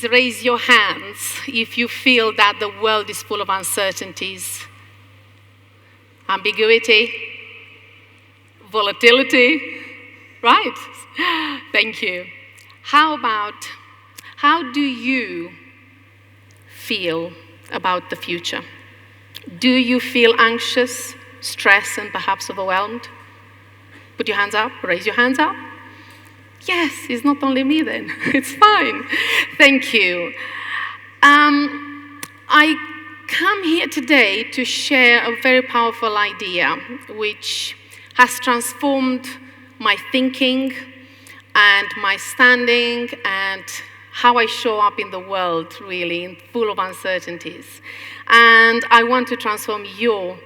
raise your hands if you feel that the world is full of uncertainties, ambiguity, volatility, right? Thank you. How do you feel about the future? Do you feel anxious, stressed, and perhaps overwhelmed? Put your hands up, raise your hands up. Yes, it's not only me then, it's fine. Thank you. I come here today to share a very powerful idea which has transformed my thinking and my standing and how I show up in the world, really, full of uncertainties. And I want to transform your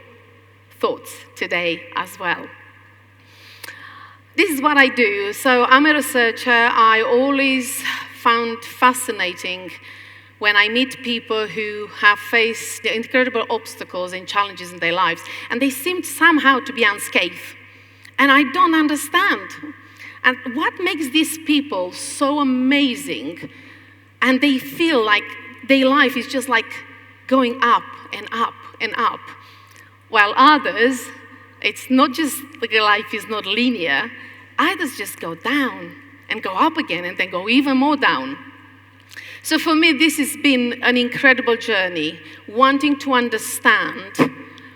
thoughts today as well. This is what I do. So I'm a researcher. I always found fascinating when I meet people who have faced the incredible obstacles and challenges in their lives, and they seem somehow to be unscathed. And I don't understand. And what makes these people so amazing? And they feel like their life is just like going up and up and up. While others, it's not just like life is not linear. Others just go down and go up again and then go even more down. So for me, this has been an incredible journey, wanting to understand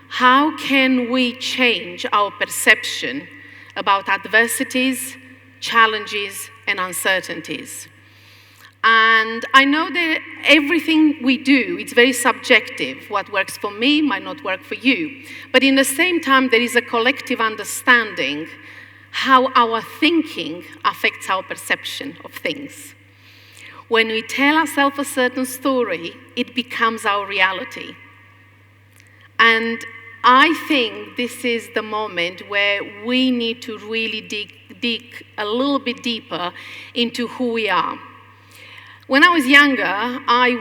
how can we change our perception about adversities, challenges, and uncertainties. And I know that everything we do, it's very subjective. What works for me might not work for you. But in the same time, there is a collective understanding how our thinking affects our perception of things. When we tell ourselves a certain story, it becomes our reality. And I think this is the moment where we need to really dig a little bit deeper into who we are. When I was younger, I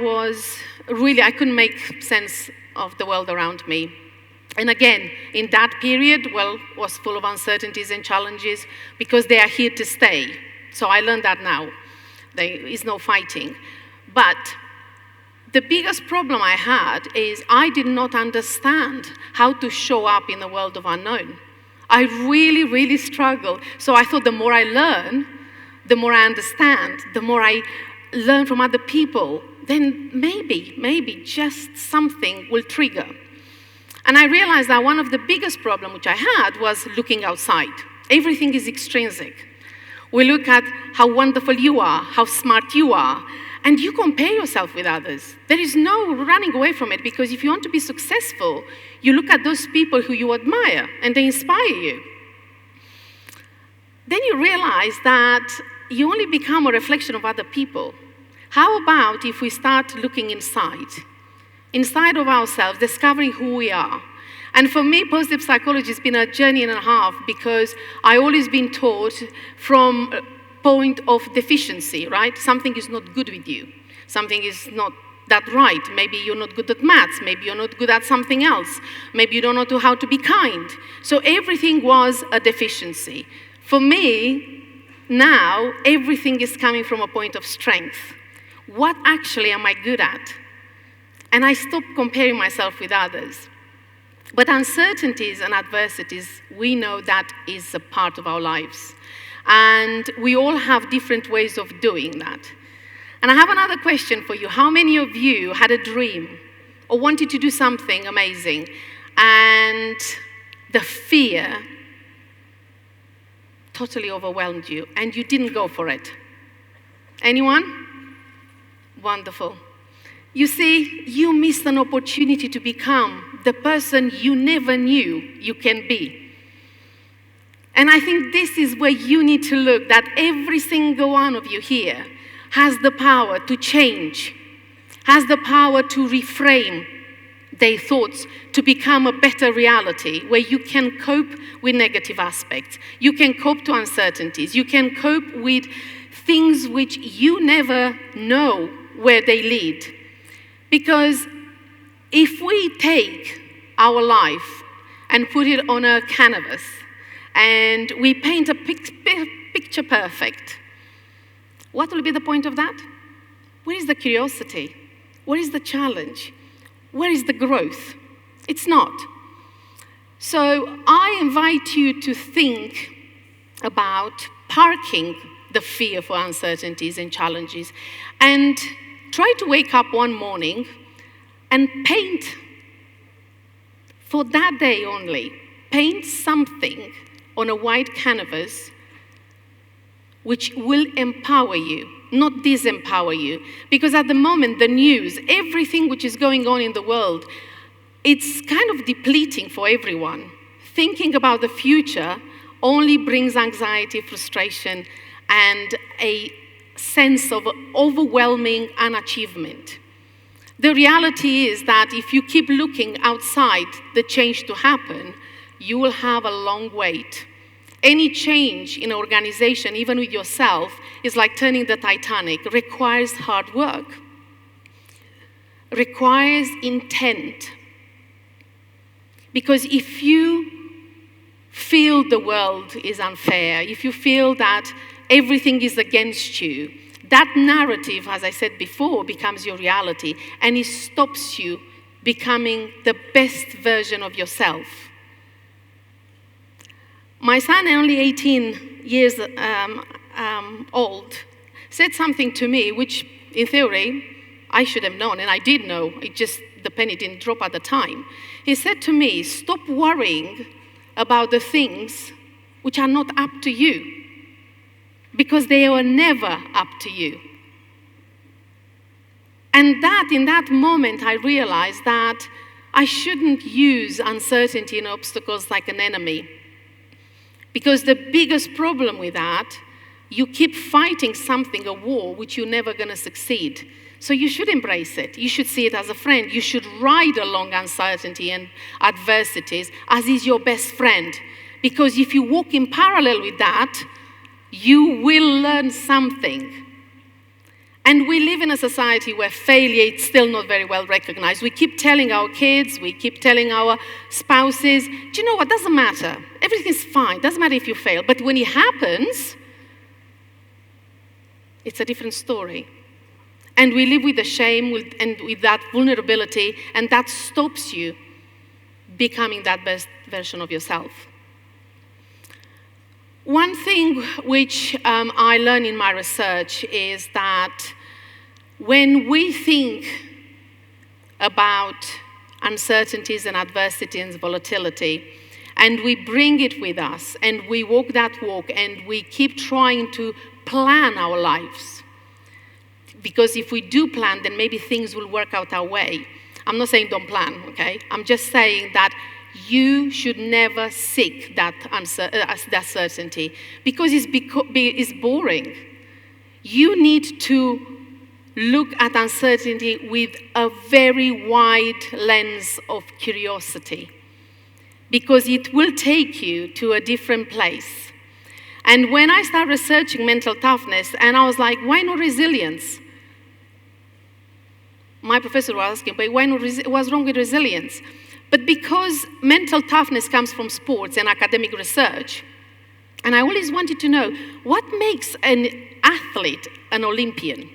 couldn't make sense of the world around me. And again, in that period, was full of uncertainties and challenges because they are here to stay. So I learned that now. There is no fighting. But the biggest problem I had is I did not understand how to show up in the world of unknown. I really, really struggled. So I thought the more I learn, the more I understand, the more I learn from other people, then maybe just something will trigger. And I realized that one of the biggest problems which I had was looking outside. Everything is extrinsic. We look at how wonderful you are, how smart you are, and you compare yourself with others. There is no running away from it, because if you want to be successful, you look at those people who you admire and they inspire you. Then you realize that you only become a reflection of other people. How about if we start looking inside of ourselves, discovering who we are? And for me, positive psychology has been a journey and a half, because I always been taught from a point of deficiency, right? Something is not good with you. Something is not that right. Maybe you're not good at maths. Maybe you're not good at something else. Maybe you don't know how to be kind. So everything was a deficiency. For me, now, everything is coming from a point of strength. What actually am I good at? And I stopped comparing myself with others. But uncertainties and adversities, we know that is a part of our lives. And we all have different ways of doing that. And I have another question for you. How many of you had a dream or wanted to do something amazing, and the fear totally overwhelmed you and you didn't go for it? Anyone? Wonderful. You see, you missed an opportunity to become the person you never knew you can be. And I think this is where you need to look, that every single one of you here has the power to change, has the power to reframe their thoughts to become a better reality, where you can cope with negative aspects, you can cope to uncertainties, you can cope with things which you never know where they lead. Because if we take our life and put it on a canvas and we paint a picture perfect, what will be the point of that? Where is the curiosity? Where is the challenge? Where is the growth? It's not. So I invite you to think about parking the fear for uncertainties and challenges, and try to wake up one morning and paint, for that day only, paint something on a white canvas which will empower you, not disempower you. Because at the moment, the news, everything which is going on in the world, it's kind of depleting for everyone. Thinking about the future only brings anxiety, frustration, and a sense of overwhelming unachievement. The reality is that if you keep looking outside the change to happen, you will have a long wait. Any change in an organization, even with yourself, is like turning the Titanic, requires hard work, requires intent. Because if you feel the world is unfair, if you feel that everything is against you, that narrative, as I said before, becomes your reality, and it stops you becoming the best version of yourself. My son, only 18 years old, said something to me, which in theory, I should have known, and I did know, the penny didn't drop at the time. He said to me, stop worrying about the things which are not up to you, because they were never up to you. And that, in that moment, I realized that I shouldn't use uncertainty and obstacles like an enemy. Because the biggest problem with that, you keep fighting something, a war, which you're never going to succeed. So you should embrace it. You should see it as a friend. You should ride along uncertainty and adversities as is your best friend. Because if you walk in parallel with that, you will learn something. And we live in a society where failure is still not very well recognized. We keep telling our kids, we keep telling our spouses, do you know what, doesn't matter. Everything's fine, doesn't matter if you fail. But when it happens, it's a different story. And we live with the shame and with that vulnerability, and that stops you becoming that best version of yourself. One thing which I learned in my research is that when we think about uncertainties and adversity and volatility, and we bring it with us, and we walk that walk, and we keep trying to plan our lives, because if we do plan, then maybe things will work out our way. I'm not saying don't plan, okay? I'm just saying that you should never seek that certainty, because it's boring. You need to look at uncertainty with a very wide lens of curiosity, because it will take you to a different place. And when I started researching mental toughness, and I was like, why not resilience? My professor was asking, but what's wrong with resilience? But because mental toughness comes from sports and academic research, and I always wanted to know, what makes an athlete an Olympian?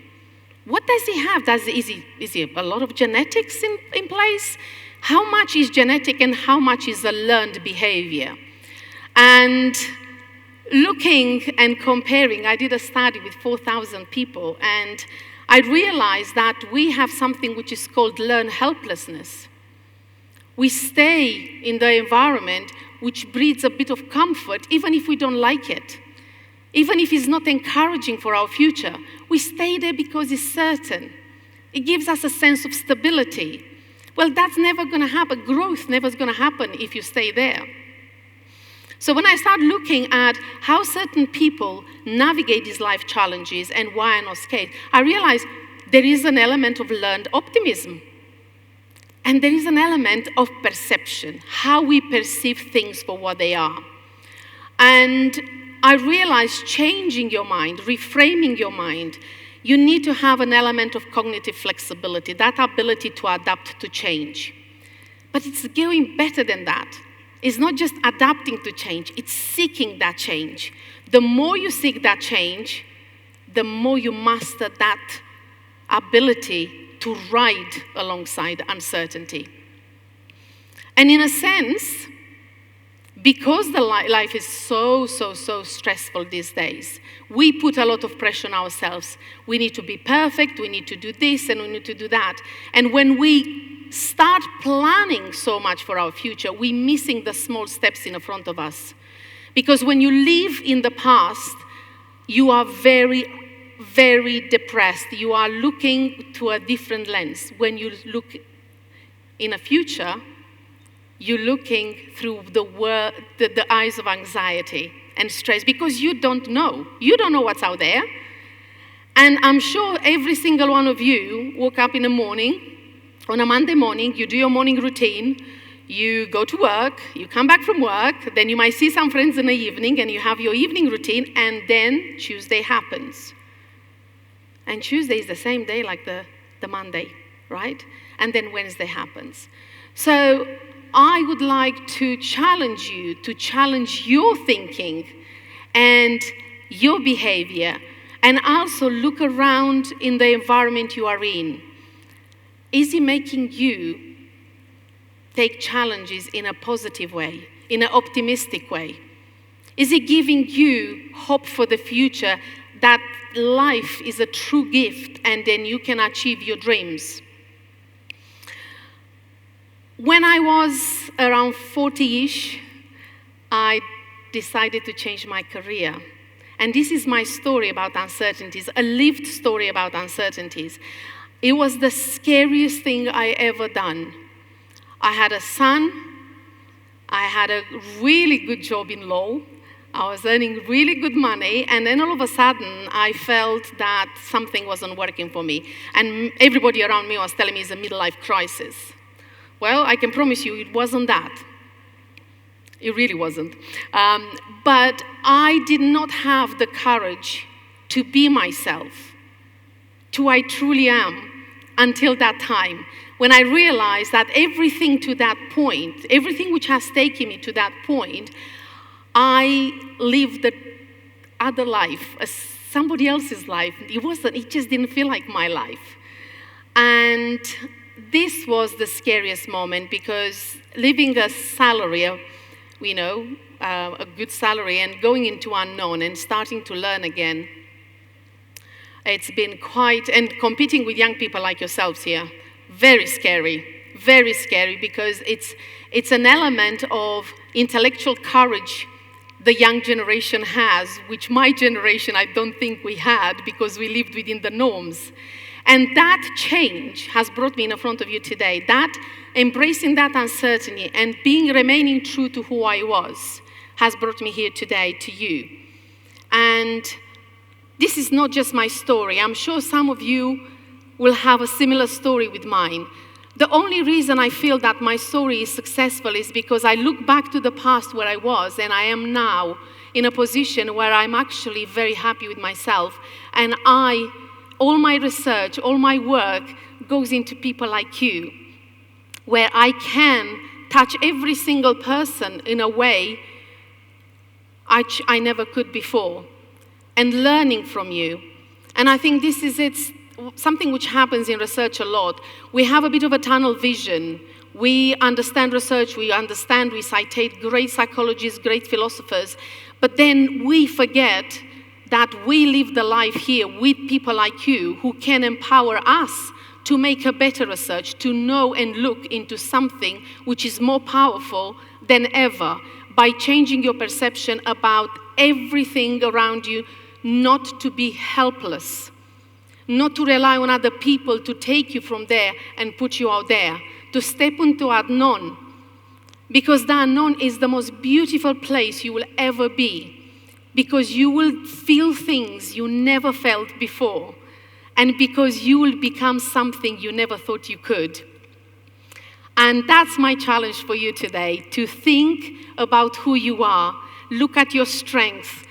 What does he have? Is he a lot of genetics in place? How much is genetic and how much is a learned behavior? And looking and comparing, I did a study with 4,000 people, and I realized that we have something which is called learned helplessness. We stay in the environment which breeds a bit of comfort, even if we don't like it. Even if it's not encouraging for our future, we stay there because it's certain. It gives us a sense of stability. Well, that's never going to happen. Growth never is going to happen if you stay there. So when I started looking at how certain people navigate these life challenges and why I'm not scared, I realized there is an element of learned optimism. And there is an element of perception, how we perceive things for what they are. And I realized changing your mind, reframing your mind, you need to have an element of cognitive flexibility, that ability to adapt to change. But it's going better than that. It's not just adapting to change, it's seeking that change. The more you seek that change, the more you master that ability to ride alongside uncertainty. And in a sense, because the life is so stressful these days, we put a lot of pressure on ourselves. We need to be perfect, we need to do this, and we need to do that. And when we start planning so much for our future, we're missing the small steps in front of us. Because when you live in the past, you are very depressed. You are looking to a different lens. When you look in a future, you're looking through the eyes of anxiety and stress because you don't know. You don't know what's out there. And I'm sure every single one of you woke up in the morning, on a Monday morning, you do your morning routine, you go to work, you come back from work, then you might see some friends in the evening and you have your evening routine, and then Tuesday happens. And Tuesday is the same day like the Monday, right? And then Wednesday happens. So I would like to challenge you to challenge your thinking and your behavior, and also look around in the environment you are in. Is it making you take challenges in a positive way, in an optimistic way? Is it giving you hope for the future, that life is a true gift and then you can achieve your dreams? When I was around 40-ish, I decided to change my career. And this is my story about uncertainties, a lived story about uncertainties. It was the scariest thing I ever done. I had a son, I had a really good job in law, I was earning really good money, and then all of a sudden I felt that something wasn't working for me. And everybody around me was telling me it's a midlife crisis. Well, I can promise you it wasn't that. It really wasn't. But I did not have the courage to be myself, to who I truly am, until that time, when I realized that everything to that point, everything which has taken me to that point, I lived the other life, somebody else's life. It just didn't feel like my life. And this was the scariest moment, because living a salary, a good salary, and going into unknown and starting to learn again, it's been quite, and competing with young people like yourselves here, very scary, because it's an element of intellectual courage the young generation has, which my generation I don't think we had, because we lived within the norms. And that change has brought me in front of you today. That embracing that uncertainty and remaining true to who I was has brought me here today to you. And this is not just my story. I'm sure some of you will have a similar story with mine. The only reason I feel that my story is successful is because I look back to the past where I was, and I am now in a position where I'm actually very happy with myself. And all my research, all my work goes into people like you, where I can touch every single person in a way I never could before, and learning from you. And I think this is something which happens in research a lot. We have a bit of a tunnel vision. We understand research, we citate great psychologists, great philosophers, but then we forget that we live the life here with people like you who can empower us to make a better research, to know and look into something which is more powerful than ever, by changing your perception about everything around you, not to be helpless, not to rely on other people to take you from there and put you out there, to step into unknown, because the unknown is the most beautiful place you will ever be, because you will feel things you never felt before, and because you will become something you never thought you could. And that's my challenge for you today, to think about who you are, look at your strengths,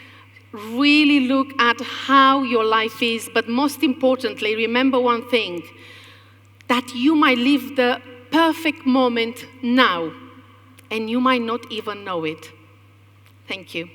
really look at how your life is, but most importantly, remember one thing, that you might live the perfect moment now, and you might not even know it. Thank you.